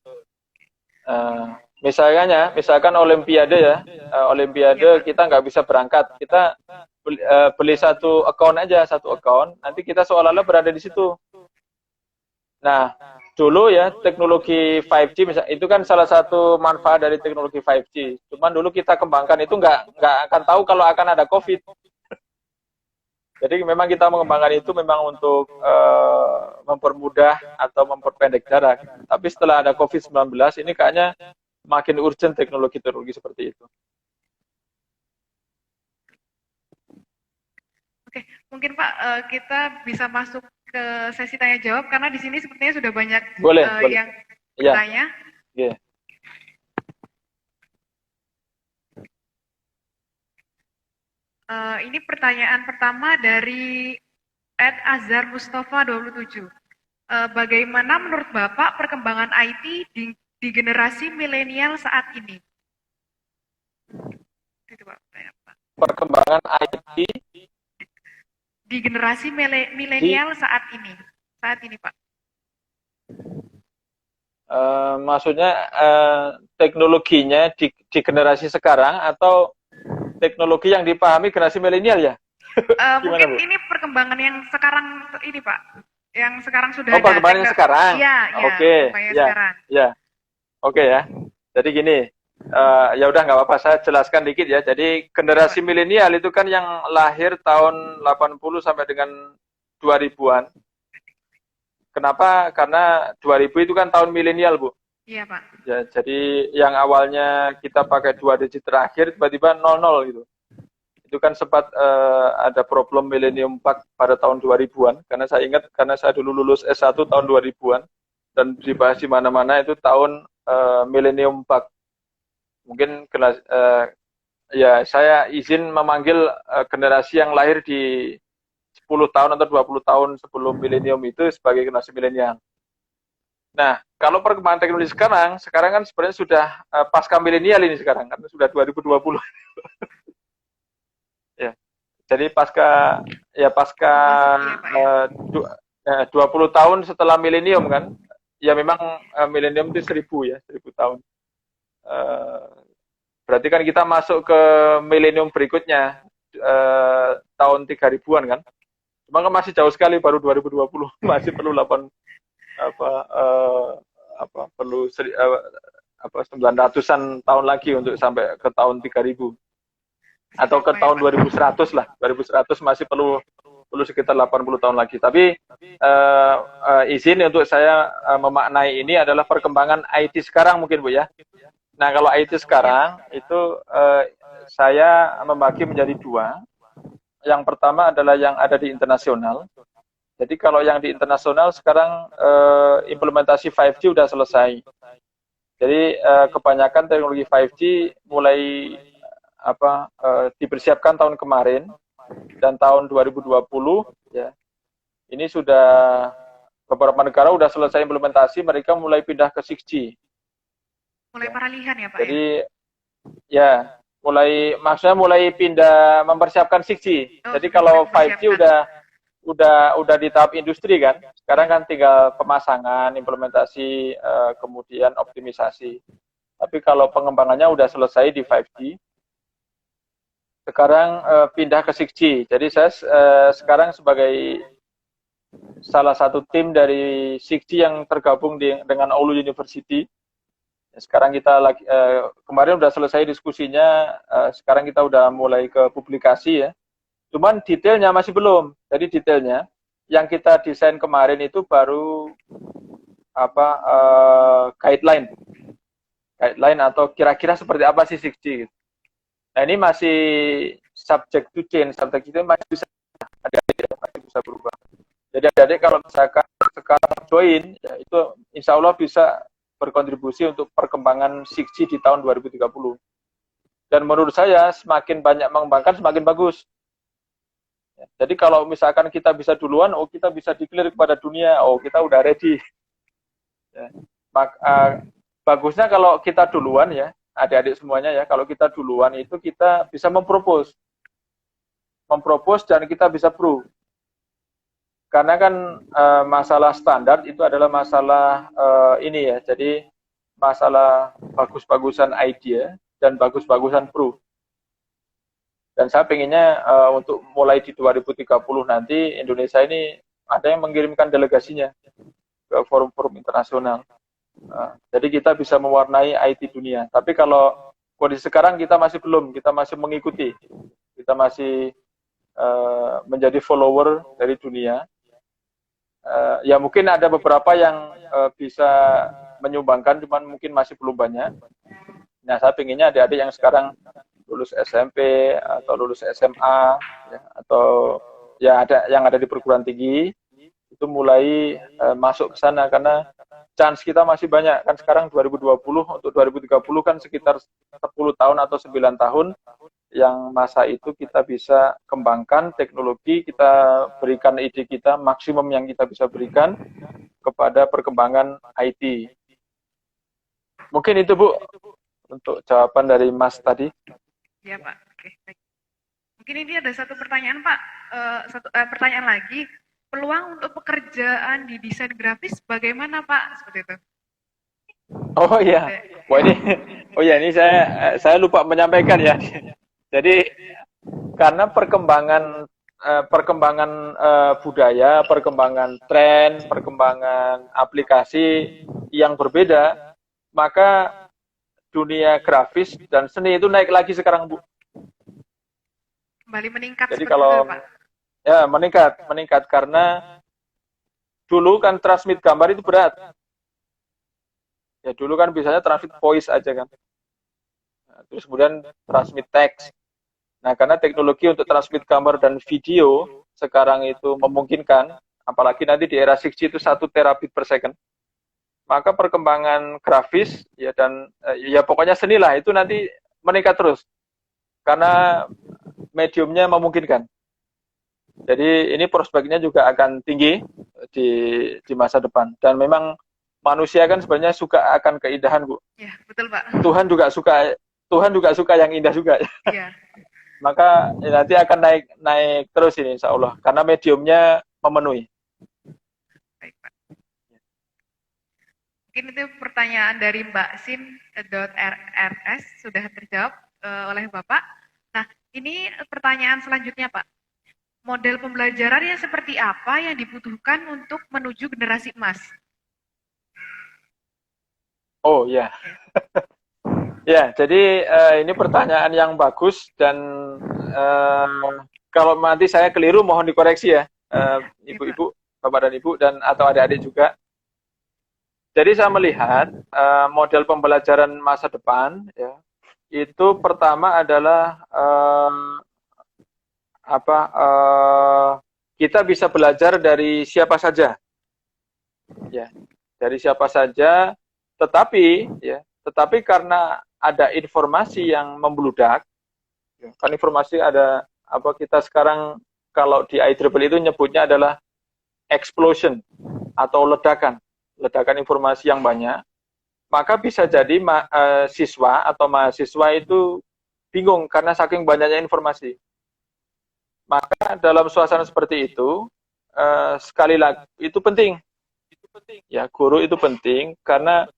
Misalkan Olimpiade ya, Olimpiade kita nggak bisa berangkat, kita beli satu account aja, nanti kita seolah-olah berada di situ. Nah, dulu ya teknologi 5G misalnya, itu kan salah satu manfaat dari teknologi 5G. Cuman dulu kita kembangkan itu nggak akan tahu kalau akan ada COVID. Jadi memang kita mengembangkan itu memang untuk mempermudah atau memperpendek jarak. Tapi setelah ada COVID-19 ini kayaknya makin urgent teknologi seperti itu. Oke, mungkin Pak kita bisa masuk ke sesi tanya jawab karena di sini sepertinya sudah banyak yang bertanya. Ya. Ini pertanyaan pertama dari @azhar Mustafa 27. Bagaimana menurut Bapak perkembangan IT di generasi milenial saat ini? Itu Pak. Perkembangan IT di generasi milenial saat ini Pak. Maksudnya teknologinya di generasi sekarang atau teknologi yang dipahami generasi milenial ya? Mungkin ini perkembangan yang sekarang ini Pak, yang sekarang sudah ada. Perkembangan yang sekarang. Iya, Oke. Ya. Oke ya. Jadi gini, ya udah nggak apa-apa, saya jelaskan dikit ya. Jadi generasi milenial itu kan yang lahir tahun 80 sampai dengan 2000-an. Kenapa? Karena 2000 itu kan tahun milenial, Bu. Iya, Pak. Ya, jadi yang awalnya kita pakai 2 digit terakhir tiba-tiba 00 gitu. Itu kan sempat ada problem Millennium Bug pada tahun 2000-an, karena saya ingat karena saya dulu lulus S1 tahun 2000-an dan dibahas di mana-mana itu tahun Millennium Bug. Mungkin ya saya izin memanggil generasi yang lahir di 10 tahun atau 20 tahun sebelum milenium itu sebagai generasi milenial. Nah, kalau perkembangan teknologi sekarang kan sebenarnya sudah pasca milenial ini sekarang, karena sudah 2020. Ya. Jadi pasca 20 tahun setelah milenium kan, ya memang milenium itu 1000 tahun. Berarti kan kita masuk ke milenium berikutnya tahun 3000-an kan. Cuma kan masih jauh sekali, baru 2020, masih perlu 900-an tahun lagi untuk sampai ke tahun 3000 atau ke tahun 2100 lah. 2100 masih perlu sekitar 80 tahun lagi. Tapi izin untuk saya memaknai ini adalah perkembangan IT sekarang mungkin Bu ya. Nah kalau IT sekarang itu saya membagi menjadi 2. Yang pertama adalah yang ada di internasional. Jadi kalau yang di internasional sekarang implementasi 5G sudah selesai. Jadi kebanyakan teknologi 5G mulai dipersiapkan tahun kemarin dan tahun 2020 ya. Ini sudah beberapa negara sudah selesai implementasi, mereka mulai pindah ke 6G. Mulai peralihan ya Pak ya? Jadi ya maksudnya mulai pindah mempersiapkan 6G. Jadi kalau 5G udah di tahap industri kan. Sekarang kan tinggal pemasangan, implementasi, kemudian optimisasi. Tapi kalau pengembangannya udah selesai di 5G, sekarang pindah ke 6G. Jadi saya sekarang sebagai salah satu tim dari 6G yang tergabung dengan Oulu University. Sekarang kita lagi kemarin udah selesai diskusinya, sekarang kita udah mulai ke publikasi ya. Cuman detailnya masih belum. Jadi detailnya yang kita desain kemarin itu baru guideline atau kira-kira seperti apa sih 6G. Nah ini masih subject to change, subject itu masih bisa masih bisa berubah. Jadi adik-adik kalau misalkan sekarang join, ya itu insya Allah bisa berkontribusi untuk perkembangan 6G di tahun 2030. Dan menurut saya semakin banyak mengembangkan semakin bagus. Jadi kalau misalkan kita bisa duluan, kita bisa declare kepada dunia, kita udah ready. Ya. Bagusnya kalau kita duluan ya, adik-adik semuanya ya, kalau kita duluan itu kita bisa mempropose dan kita bisa prove. Karena kan masalah standar itu adalah masalah ini ya, jadi masalah bagus-bagusan idea dan bagus-bagusan proof. Dan saya pengennya untuk mulai di 2030 nanti Indonesia ini ada yang mengirimkan delegasinya ke forum-forum internasional. Jadi kita bisa mewarnai IT dunia. Tapi kalau kondisi sekarang kita masih belum, kita masih mengikuti, kita masih menjadi follower dari dunia. Ya mungkin ada beberapa yang bisa menyumbangkan, cuman mungkin masih belum banyak. Nah saya pengennya adik-adik yang sekarang lulus SMP atau lulus SMA ya, atau ya ada yang ada di perguruan tinggi itu mulai masuk ke sana karena chance kita masih banyak kan. Sekarang 2020 untuk 2030 kan sekitar 10 tahun atau 9 tahun yang masa itu kita bisa kembangkan teknologi, kita berikan ide kita maksimum yang kita bisa berikan kepada perkembangan IT. Mungkin itu Bu untuk jawaban dari Mas tadi. Ya Pak, oke baik. Mungkin ini ada satu pertanyaan Pak, pertanyaan lagi. Peluang untuk pekerjaan di desain grafis bagaimana Pak? Seperti itu. Oh iya, wah ini saya lupa menyampaikan ya. Jadi karena perkembangan budaya, perkembangan tren, perkembangan aplikasi yang berbeda, maka dunia grafis dan seni itu naik lagi sekarang Bu. Kembali meningkat. Jadi kalau itu, Pak? Ya meningkat karena dulu kan transmit gambar itu berat. Ya dulu kan biasanya transmit voice aja kan. Nah, terus kemudian transmit teks. Nah karena teknologi untuk transmit gambar dan video sekarang itu memungkinkan, apalagi nanti di era 6G itu 1 terabit per second. Maka perkembangan grafis ya dan ya pokoknya seni lah itu nanti meningkat terus. Karena mediumnya memungkinkan. Jadi ini prospeknya juga akan tinggi di masa depan. Dan memang manusia kan sebenarnya suka akan keindahan, Bu. Ya, betul, Pak. Tuhan juga suka yang indah juga. Iya. Maka ya, nanti akan naik terus ini insya Allah. Karena mediumnya memenuhi. Baik, Pak. Mungkin itu pertanyaan dari Mbak Sin.RS sudah terjawab oleh Bapak. Nah, ini pertanyaan selanjutnya, Pak. Model pembelajarannya seperti apa yang dibutuhkan untuk menuju generasi emas? Oh ya, ya. Jadi ini pertanyaan yang bagus dan kalau nanti saya keliru mohon dikoreksi ya, ibu-ibu, bapak dan ibu dan atau adik-adik juga. Jadi saya melihat model pembelajaran masa depan ya itu pertama adalah kita bisa belajar dari siapa saja, ya, dari siapa saja. Tetapi karena ada informasi yang membludak, kan informasi ada kita sekarang kalau di IEEE itu nyebutnya adalah explosion atau ledakan informasi yang banyak, maka bisa jadi siswa atau mahasiswa itu bingung karena saking banyaknya informasi. Maka dalam suasana seperti itu, sekali lagi itu penting. Ya, guru itu penting karena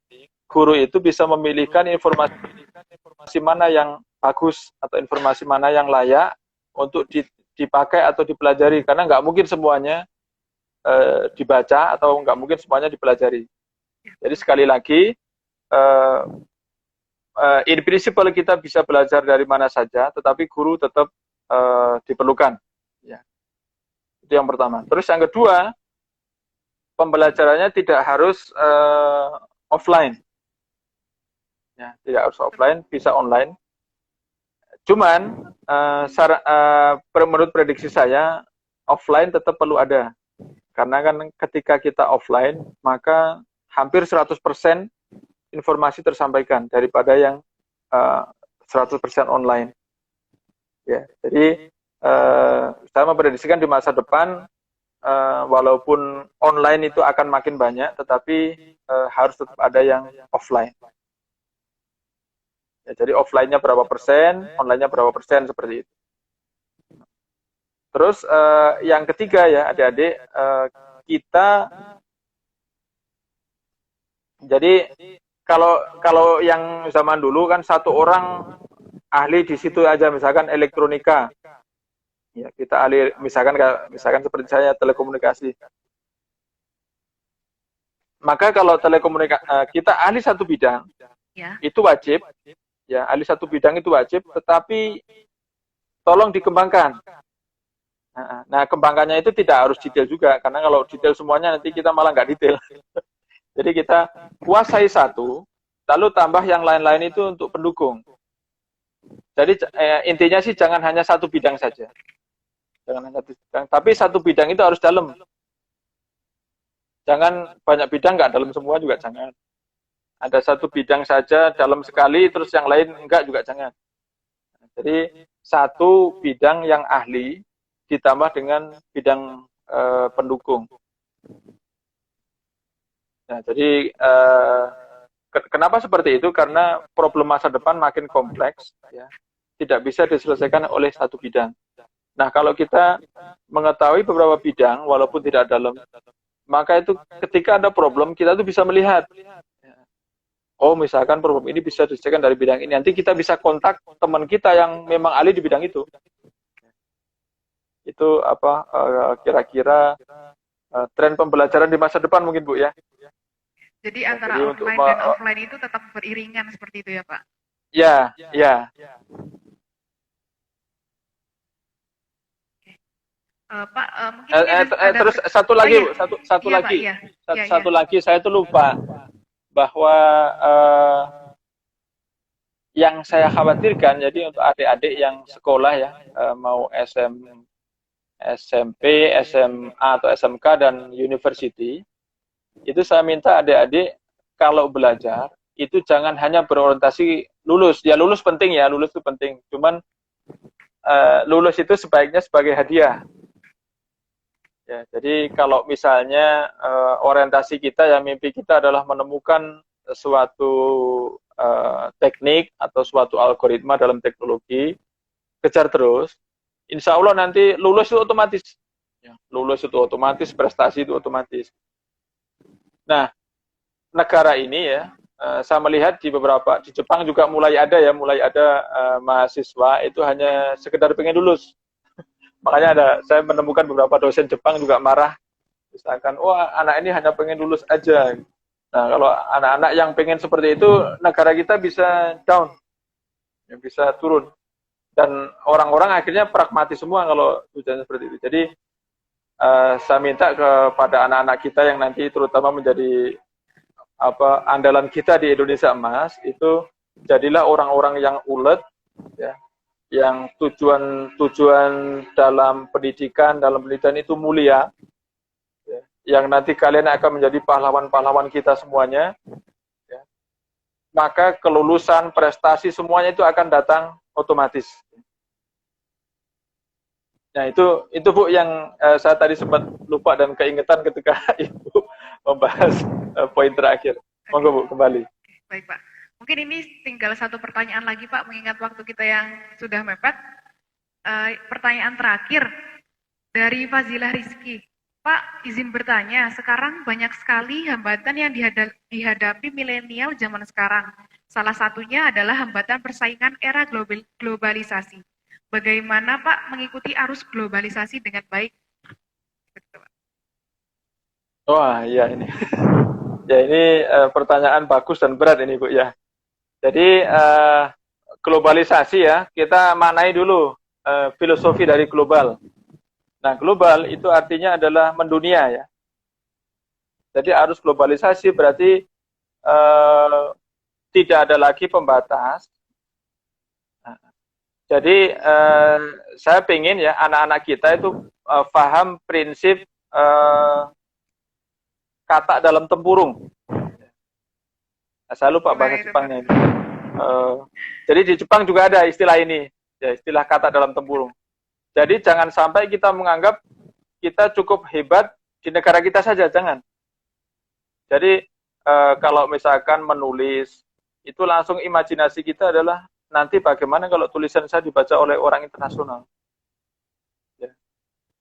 guru itu bisa memilihkan informasi mana yang bagus atau informasi mana yang layak untuk dipakai atau dipelajari, karena nggak mungkin semuanya dibaca atau nggak mungkin semuanya dipelajari. Jadi sekali lagi, in principle kita bisa belajar dari mana saja, tetapi guru tetap diperlukan. Ya. Itu yang pertama. Terus yang kedua, pembelajarannya tidak harus offline. Ya, tidak harus offline, bisa online. Cuman, menurut prediksi saya, offline tetap perlu ada. Karena kan ketika kita offline, maka hampir 100% informasi tersampaikan daripada yang 100% online. Ya, jadi saya memprediksikan di masa depan, walaupun online itu akan makin banyak, tetapi harus tetap ada yang offline. Ya, jadi offline-nya berapa persen, online-nya berapa persen, seperti itu. Terus yang ketiga ya adik-adik, kita jadi kalau yang zaman dulu kan satu orang ahli di situ aja, misalkan elektronika, ya kita ahli misalkan seperti saya telekomunikasi. Maka kalau kita ahli satu bidang, ya, itu wajib, ya ahli satu bidang itu wajib, tetapi tolong dikembangkan. Nah, kembangkannya itu tidak harus detail juga, karena kalau detail semuanya nanti kita malah nggak detail. Jadi kita kuasai satu, lalu tambah yang lain-lain itu untuk pendukung. Jadi intinya sih jangan hanya satu bidang saja. Jangan hanya satu bidang, tapi satu bidang itu harus dalam. Jangan banyak bidang nggak dalam semua juga jangan. Ada satu bidang saja dalam sekali, terus yang lain enggak juga jangan. Jadi satu bidang yang ahli ditambah dengan bidang pendukung. Nah, jadi kenapa seperti itu? Karena problem masa depan makin kompleks, ya, tidak bisa diselesaikan oleh satu bidang. Nah, kalau kita mengetahui beberapa bidang, walaupun tidak dalam, maka itu ketika ada problem, kita tuh bisa melihat, oh misalkan problem ini bisa diselesaikan dari bidang ini. Nanti kita bisa kontak teman kita yang memang ahli di bidang itu. Itu apa kira-kira tren pembelajaran di masa depan mungkin Bu ya. Jadi antara online dan offline itu tetap beriringan seperti itu ya Pak? Ya, ya. Pak, mungkin terus satu lagi Bu, satu lagi, satu lagi saya tuh lupa bahwa yang saya khawatirkan, jadi untuk adik-adik yang sekolah ya, mau SMP, SMA atau SMK dan university, itu saya minta adik-adik kalau belajar itu jangan hanya berorientasi lulus. Ya lulus penting ya, lulus itu penting. Cuman lulus itu sebaiknya sebagai hadiah. Ya, jadi kalau misalnya orientasi kita ya mimpi kita adalah menemukan suatu teknik atau suatu algoritma dalam teknologi, kejar terus. Insya Allah nanti lulus itu otomatis. Ya, lulus itu otomatis, prestasi itu otomatis. Nah, negara ini ya, saya melihat di Jepang juga mulai ada mahasiswa itu hanya sekedar pengen lulus. Makanya saya menemukan beberapa dosen Jepang juga marah. Misalkan, wah anak ini hanya pengen lulus aja. Nah, kalau anak-anak yang pengen seperti itu, negara kita bisa down, ya, bisa turun. Dan orang-orang akhirnya pragmatis semua kalau tujuannya seperti itu. Jadi saya minta kepada anak-anak kita yang nanti terutama menjadi andalan kita di Indonesia Emas, itu jadilah orang-orang yang ulet, ya, yang tujuan dalam pendidikan itu mulia, ya, yang nanti kalian akan menjadi pahlawan-pahlawan kita semuanya, ya. Maka kelulusan, prestasi semuanya itu akan datang otomatis. Nah, itu Bu yang saya tadi sempat lupa dan keingetan ketika Ibu membahas poin terakhir. Monggo Bu, kembali. Baik Pak. Mungkin ini tinggal satu pertanyaan lagi Pak, mengingat waktu kita yang sudah mepet. Pertanyaan terakhir dari Fazilah Rizky. Pak, izin bertanya, sekarang banyak sekali hambatan yang dihadapi milenial zaman sekarang. Salah satunya adalah hambatan persaingan era globalisasi. Bagaimana Pak mengikuti arus globalisasi dengan baik? Wah, iya ini. Ya ini pertanyaan bagus dan berat ini Bu ya. Jadi globalisasi ya, kita maknai dulu filosofi dari global. Nah, global itu artinya adalah mendunia ya. Jadi arus globalisasi berarti tidak ada lagi pembatas. Nah, jadi saya ingin ya anak-anak kita itu paham prinsip kata dalam tempurung. Saya lupa bahasa Jepangnya ini. Jadi di Jepang juga ada istilah ini, ya, istilah kata dalam tempurung. Jadi jangan sampai kita menganggap kita cukup hebat di negara kita saja, jangan. Jadi kalau misalkan menulis, itu langsung imajinasi kita adalah nanti bagaimana kalau tulisan saya dibaca oleh orang internasional. Ya.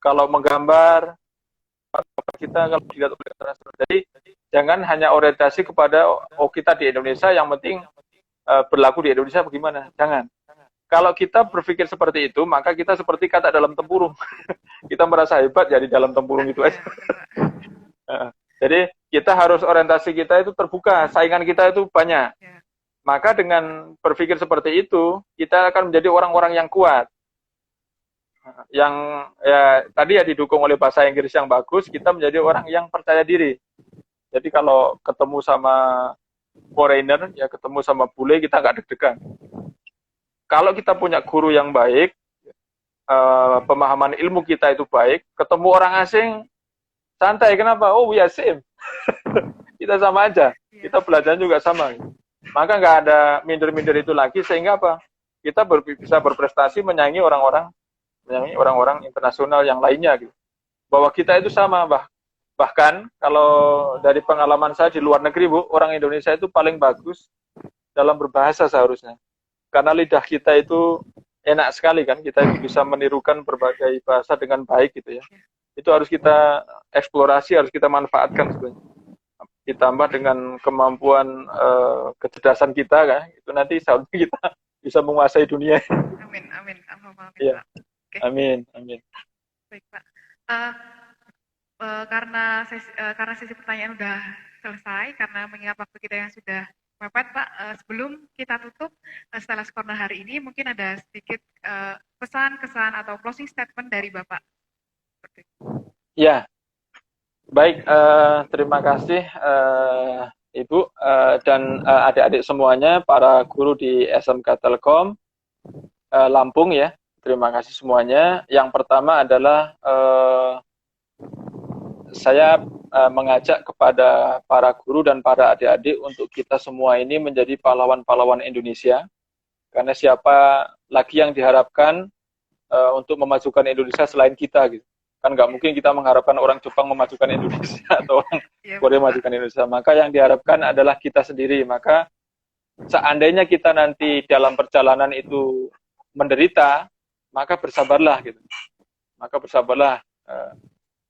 Kalau menggambar, kita kalau dilihat oleh internasional. Jadi jangan hanya orientasi kepada kita di Indonesia, yang penting berlaku di Indonesia bagaimana, jangan. Kalau kita berpikir seperti itu, maka kita seperti kata dalam tempurung. Kita merasa hebat ya di dalam tempurung itu aja. Jadi kita harus orientasi kita itu terbuka, saingan kita itu banyak. Maka dengan berpikir seperti itu, kita akan menjadi orang-orang yang kuat. Yang ya tadi ya didukung oleh bahasa Inggris yang bagus, kita menjadi orang yang percaya diri. Jadi kalau ketemu sama foreigner, ya ketemu sama bule, kita nggak deg-degan. Kalau kita punya guru yang baik, pemahaman ilmu kita itu baik, ketemu orang asing, santai. Kenapa? Oh, we are same. Kita sama aja. Kita belajar juga sama. Maka nggak ada minder-minder itu lagi, sehingga apa? Kita bisa berprestasi menyaingi orang-orang internasional yang lainnya. Gitu. Bahwa kita itu sama, bahkan kalau dari pengalaman saya di luar negeri, Bu, orang Indonesia itu paling bagus dalam berbahasa seharusnya. Karena lidah kita itu enak sekali kan, kita itu bisa menirukan berbagai bahasa dengan baik gitu ya. Itu harus kita eksplorasi, harus kita manfaatkan sebenarnya. Ditambah dengan kemampuan kecerdasan kita kan, itu nanti seharusnya kita bisa menguasai dunia. Amin, amin, amin. Ya. Okay. Amin, amin. Baik Pak. Karena sesi pertanyaan udah selesai, karena mengingat waktu kita yang sudah mepet Pak, sebelum kita tutup setelah Corner hari ini, mungkin ada sedikit pesan, kesan, atau closing statement dari Bapak. Ya, baik, terima kasih Ibu dan adik-adik semuanya, para guru di SMK Telkom Lampung ya, terima kasih semuanya. Yang pertama adalah saya mengajak kepada para guru dan para adik-adik untuk kita semua ini menjadi pahlawan-pahlawan Indonesia. Karena siapa lagi yang diharapkan untuk memajukan Indonesia selain kita gitu. Kan nggak mungkin kita mengharapkan orang Jepang memajukan Indonesia atau orang Korea memajukan Indonesia. Maka yang diharapkan adalah kita sendiri. Maka seandainya kita nanti dalam perjalanan itu menderita, maka bersabarlah gitu. Maka bersabarlah.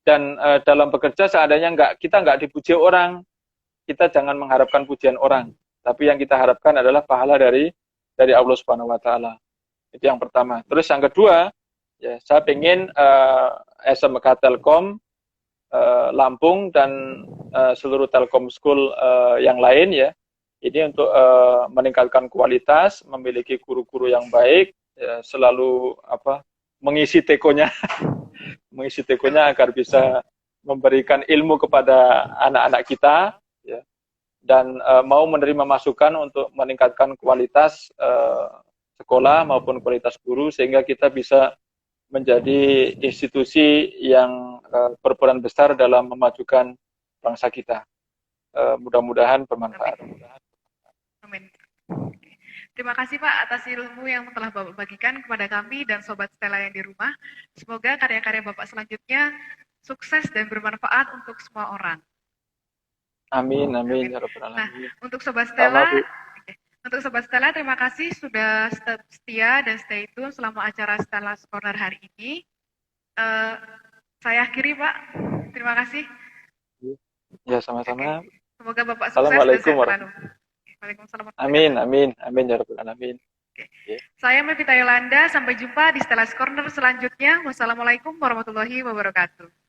Dan dalam bekerja seandainya kita nggak dipuji orang, kita jangan mengharapkan pujian orang. Tapi yang kita harapkan adalah pahala dari Allah Subhanahu Wa Taala. Itu yang pertama. Terus yang kedua, ya saya ingin SMK Telkom Lampung dan seluruh Telkom School yang lain ya, ini untuk meningkatkan kualitas, memiliki guru-guru yang baik, ya, selalu mengisi tekonya. Mengisi tekonya agar bisa memberikan ilmu kepada anak-anak kita ya, dan mau menerima masukan untuk meningkatkan kualitas sekolah maupun kualitas guru sehingga kita bisa menjadi institusi yang berperan besar dalam memajukan bangsa kita. Mudah-mudahan bermanfaat. Amin. Terima kasih Pak atas ilmu yang telah Bapak bagikan kepada kami dan Sobat Stella yang di rumah. Semoga karya-karya Bapak selanjutnya sukses dan bermanfaat untuk semua orang. Amin, amin, Amin. ya Rabbal Nah, Alamin. untuk Sobat Sama, Stella, Bu. untuk Sobat Stella terima kasih sudah setia dan stay tune selama acara Stella Corner hari ini. Saya akhiri Pak. Terima kasih. Ya, sama-sama. Semoga Bapak sukses dan Assalamualaikum sehat selalu. Waalaikumsalam. Amin, amin, amin, ya Rabbal Alamin. Saya Mevita Yolanda, sampai jumpa di Stella Corner selanjutnya. Wassalamualaikum warahmatullahi wabarakatuh.